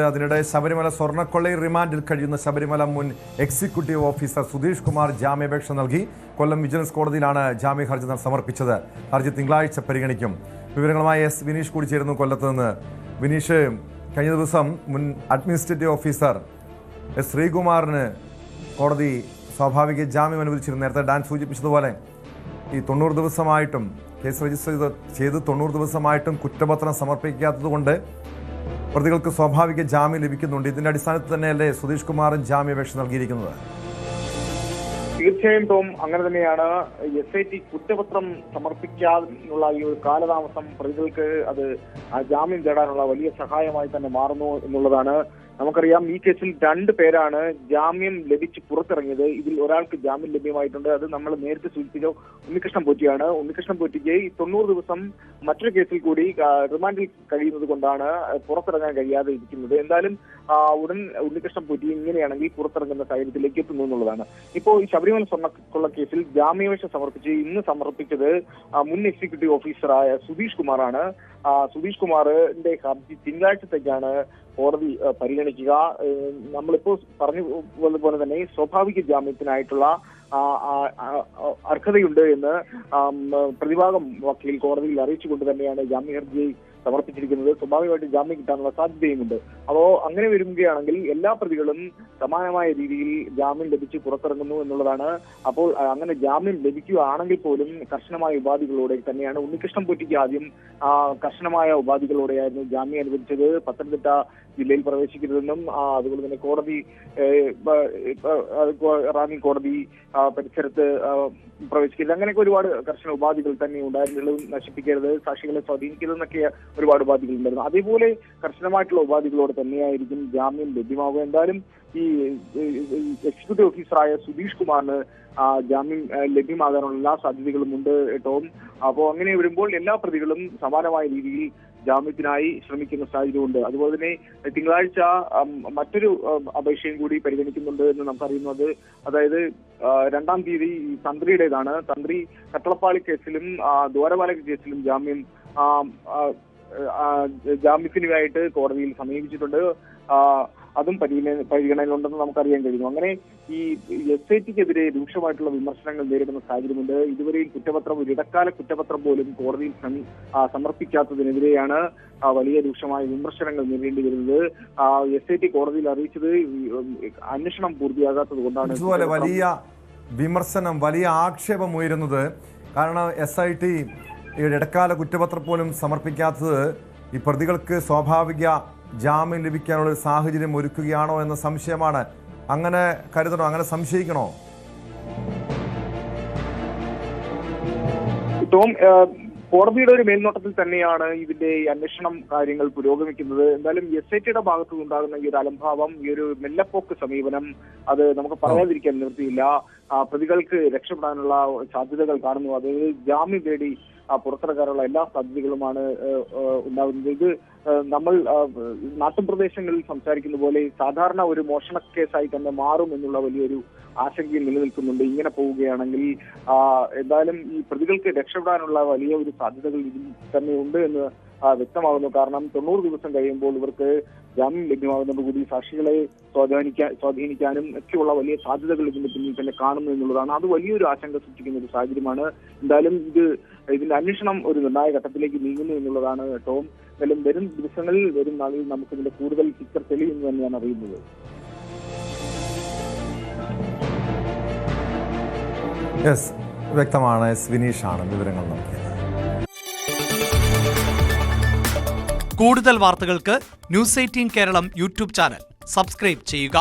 അതിനിടെ ശബരിമല സ്വർണ്ണക്കൊള്ളയിൽ റിമാൻഡിൽ കഴിയുന്ന ശബരിമല മുൻ എക്സിക്യൂട്ടീവ് ഓഫീസർ സുധീഷ് കുമാർ ജാമ്യാപേക്ഷ നൽകി. കൊല്ലം വിജിലൻസ് കോടതിയിലാണ് ജാമ്യ ഹർജി സമർപ്പിച്ചത്. ഹർജി തിങ്കളാഴ്ച പരിഗണിക്കും. വിവരങ്ങളുമായി എസ് വിനീഷ് കൂടി ചേരുന്നു കൊല്ലത്ത് നിന്ന്. വിനീഷ്, കഴിഞ്ഞ ദിവസം മുൻ അഡ്മിനിസ്ട്രേറ്റീവ് ഓഫീസർ എസ് ശ്രീകുമാറിന് കോടതി സ്വാഭാവിക ജാമ്യം അനുവദിച്ചിരുന്നു. നേരത്തെ ഡാൻ സൂചിപ്പിച്ചതുപോലെ ഈ 90 ദിവസമായിട്ടും കേസ് രജിസ്റ്റർ ചെയ്ത് 90 ദിവസമായിട്ടും കുറ്റപത്രം സമർപ്പിക്കാത്തതുകൊണ്ട് പ്രതികൾക്ക് സ്വാഭാവിക ജാമ്യം ലഭിക്കുന്നുണ്ട്. ഇതിന്റെ അടിസ്ഥാനത്തിൽ തന്നെയല്ലേ സുധീഷ് കുമാറും ജാമ്യാപേക്ഷ നൽകിയിരിക്കുന്നത്? തീർച്ചയായും ടോം, അങ്ങനെ തന്നെയാണ്. SIT കുറ്റപത്രം സമർപ്പിക്കാനുള്ള ഈ ഒരു കാലതാമസം പ്രതികൾക്ക് അത് ജാമ്യം തേടാനുള്ള വലിയ സഹായമായി തന്നെ മാറുന്നു എന്നുള്ളതാണ്. നമുക്കറിയാം, ഈ കേസിൽ 2 പേരാണ് ജാമ്യം ലഭിച്ച് പുറത്തിറങ്ങിയത്. ഇതിൽ ഒരാൾക്ക് ജാമ്യം ലഭ്യമായിട്ടുണ്ട്. അത് നമ്മൾ നേരത്തെ സൂചിപ്പിച്ച ഉണ്ണികൃഷ്ണൻ പോറ്റിയാണ്. ഉണ്ണികൃഷ്ണൻ പോറ്റിക്ക് ഈ 90 ദിവസം മറ്റൊരു കേസിൽ കൂടി റിമാൻഡിൽ കഴിയുന്നത് കൊണ്ടാണ് പുറത്തിറങ്ങാൻ കഴിയാതെ ഇരിക്കുന്നത്. എന്തായാലും ഉടൻ ഉണ്ണികൃഷ്ണൻ പോറ്റി ഇങ്ങനെയാണെങ്കിൽ പുറത്തിറങ്ങുന്ന സാഹചര്യത്തിലേക്ക് എത്തുന്നു എന്നുള്ളതാണ്. ഇപ്പോൾ ഈ ശബരിമല സ്വർണ്ണക്കൊള്ള കേസിൽ ജാമ്യാപേക്ഷ സമർപ്പിച്ച് ഇന്ന് സമർപ്പിച്ചത് മുൻ എക്സിക്യൂട്ടീവ് ഓഫീസറായ സുധീഷ് കുമാറാണ്. സുധീഷ് കുമാറിന്റെ ഹർജി തിങ്കളാഴ്ചത്തേക്കാണ് കോടതി പരിഗണിക്കുക. നമ്മളിപ്പോൾ പറഞ്ഞതുപോലെ തന്നെ സ്വാഭാവിക ജാമ്യത്തിനായിട്ടുള്ള അർഹതയുണ്ട് എന്ന് പ്രതിഭാഗം വക്കീൽ കോടതിയിൽ അറിയിച്ചുകൊണ്ട് തന്നെയാണ് ജാമ്യ ഹർജി സമർപ്പിച്ചിരിക്കുന്നത്. സ്വാഭാവികമായിട്ട് ജാമ്യം കിട്ടാനുള്ള സാധ്യതയുമുണ്ട്. അപ്പോൾ അങ്ങനെ വരുകയാണെങ്കിൽ എല്ലാ പ്രതികളും സമാനമായ രീതിയിൽ ജാമ്യം ലഭിച്ച് പുറത്തിറങ്ങുന്നു എന്നുള്ളതാണ്. അപ്പോൾ അങ്ങനെ ജാമ്യം ലഭിക്കുകയാണെങ്കിൽ പോലും കർശനമായ ഉപാധികളോടെ തന്നെയാണ്. ഉണ്ണികൃഷ്ണൻ പോറ്റിക്ക് ആദ്യം കർശനമായ ഉപാധികളോടെയായിരുന്നു ജാമ്യം അനുവദിച്ചത്. പത്തനംതിട്ട ജില്ലയിൽ പ്രവേശിക്കരുതെന്നും അതുപോലെ തന്നെ കോടതി റാന്നി കോടതി പരിസരത്ത് പ്രവേശിക്കരുത്, അങ്ങനെയൊക്കെ ഒരുപാട് കർശന ഉപാധികൾ തന്നെ ഉണ്ടായിരുന്നുള്ളൂ. നശിപ്പിക്കരുത്, സാക്ഷികളെ സ്വാധീനിക്കരുതെന്നൊക്കെ ഒരുപാട് ഉപാധികൾ ഉണ്ടായിരുന്നു. അതേപോലെ കർശനമായിട്ടുള്ള ഉപാധികളോട് തന്നെയായിരിക്കും ജാമ്യം ലഭ്യമാകുക. എന്തായാലും ഈ എക്സിക്യൂട്ടീവ് ഓഫീസറായ സുധീഷ് കുമാറിന് ജാമ്യം ലഭ്യമാകാനുള്ള എല്ലാ സാധ്യതകളും ഉണ്ട് കേട്ടോ. അപ്പോൾ അങ്ങനെ വരുമ്പോൾ എല്ലാ പ്രതികളും സമാനമായ രീതിയിൽ ജാമ്യത്തിനായി ശ്രമിക്കുന്ന സാഹചര്യമുണ്ട്. അതുപോലെ തന്നെ തിങ്കളാഴ്ച മറ്റൊരു അപേക്ഷയും കൂടി പരിഗണിക്കുന്നുണ്ട് എന്ന് നമുക്കറിയുന്നത്. അതായത് 2-ാം തീയതി തന്ത്രിയുടേതാണ്. തന്ത്രി കട്ടളപ്പാളി കേസിലും ദ്വാരപാലക കേസിലും ജാമ്യത്തിനായിട്ട് കോടതിയിൽ സമീപിച്ചിട്ടുണ്ട്. അതും പരിഗണനയിലുണ്ടെന്ന് നമുക്കറിയാൻ കഴിയുന്നു. അങ്ങനെ ഈ SITക്കെതിരെ രൂക്ഷമായിട്ടുള്ള വിമർശനങ്ങൾ നേരിടുന്ന സാഹചര്യമുണ്ട്. ഇതുവരെയും കുറ്റപത്രം, ഒരു ഇടക്കാല കുറ്റപത്രം പോലും കോടതിയിൽ സമർപ്പിക്കാത്തതിനെതിരെയാണ് വലിയ രൂക്ഷമായ വിമർശനങ്ങൾ നേരിടേണ്ടി വരുന്നത്. SIT കോടതിയിൽ അറിയിച്ചത് അന്വേഷണം പൂർത്തിയാകാത്തത് കൊണ്ടാണ് ഇതുപോലെ വലിയ വിമർശനം, വലിയ ആക്ഷേപം ഉയരുന്നത്. കാരണം SIT ഇടക്കാല കുറ്റപത്രം പോലും സമർപ്പിക്കാത്തത് ഈ പ്രതികൾക്ക് സ്വാഭാവിക ജാമ്യം ലഭിക്കാനുള്ള ഒരു സാഹചര്യം ഒരുക്കുകയാണോ എന്ന സംശയമാണ്. അങ്ങനെ കരുതണോ, അങ്ങനെ സംശയിക്കണോ? ടോം, കോടതിയുടെ ഒരു മേൽനോട്ടത്തിൽ തന്നെയാണ് ഇതിന്റെ അന്വേഷണം കാര്യങ്ങൾ പുരോഗമിക്കുന്നത്. എന്തായാലും SITയുടെ ഭാഗത്തു നിന്നുണ്ടാകുന്ന ഈ ഒരു അലംഭാവം, ഈ ഒരു മെല്ലപ്പോക്ക് സമീപനം, അത് നമുക്ക് പറയാതിരിക്കാൻ നിവൃത്തിയില്ല. പ്രതികൾക്ക് രക്ഷപ്പെടാനുള്ള സാധ്യതകൾ കാണുന്നു. അതായത് ജാമ്യം തേടി പുറത്തിറക്കാനുള്ള എല്ലാ സാധ്യതകളുമാണ് ഉണ്ടാകുന്നത്. ഇത് നമ്മൾ നാട്ടുപ്രദേശങ്ങളിൽ സംസാരിക്കുന്ന പോലെ സാധാരണ ഒരു മോഷണ കേസായി തന്നെ മാറും എന്നുള്ള വലിയൊരു ആശങ്കയും നിലനിൽക്കുന്നുണ്ട്. ഇങ്ങനെ പോവുകയാണെങ്കിൽ എന്തായാലും ഈ പ്രതികൾക്ക് രക്ഷപ്പെടാനുള്ള വലിയ ഒരു സാധ്യതകൾ ഇതിൽ തന്നെ ഉണ്ട് എന്ന് വ്യക്തമാകുന്നു. കാരണം 90 ദിവസം കഴിയുമ്പോൾ ഇവർക്ക് ജാമ്യം ലഭ്യമാകുന്നതോടുകൂടി സാക്ഷികളെ സ്വാധീനിക്കാനും ഒക്കെയുള്ള വലിയ സാധ്യതകൾ ഇതിന്റെ പിന്നിൽ തന്നെ കാണുന്നു എന്നുള്ളതാണ്. അത് വലിയൊരു ആശങ്ക സൃഷ്ടിക്കുന്ന ഒരു സാഹചര്യമാണ്. എന്തായാലും ഇതിന്റെ അന്വേഷണം ഒരു നിർണായക ഘട്ടത്തിലേക്ക് നീങ്ങുന്നു എന്നുള്ളതാണ് ടോം. എന്തായാലും വരും ദിവസങ്ങളിൽ, വരും നാളിൽ നമുക്ക് ഇതിന്റെ കൂടുതൽ പിക്ചർ തെളിയുമെന്ന് തന്നെയാണ് അറിയുന്നത്. വ്യക്തമാണ്. എസ് വിനീഷാണ് വിവരങ്ങൾ നൽകിയത്. കൂടുതൽ വാർത്തകൾക്ക് News 18 Keralam YouTube channel subscribe ചെയ്യുക.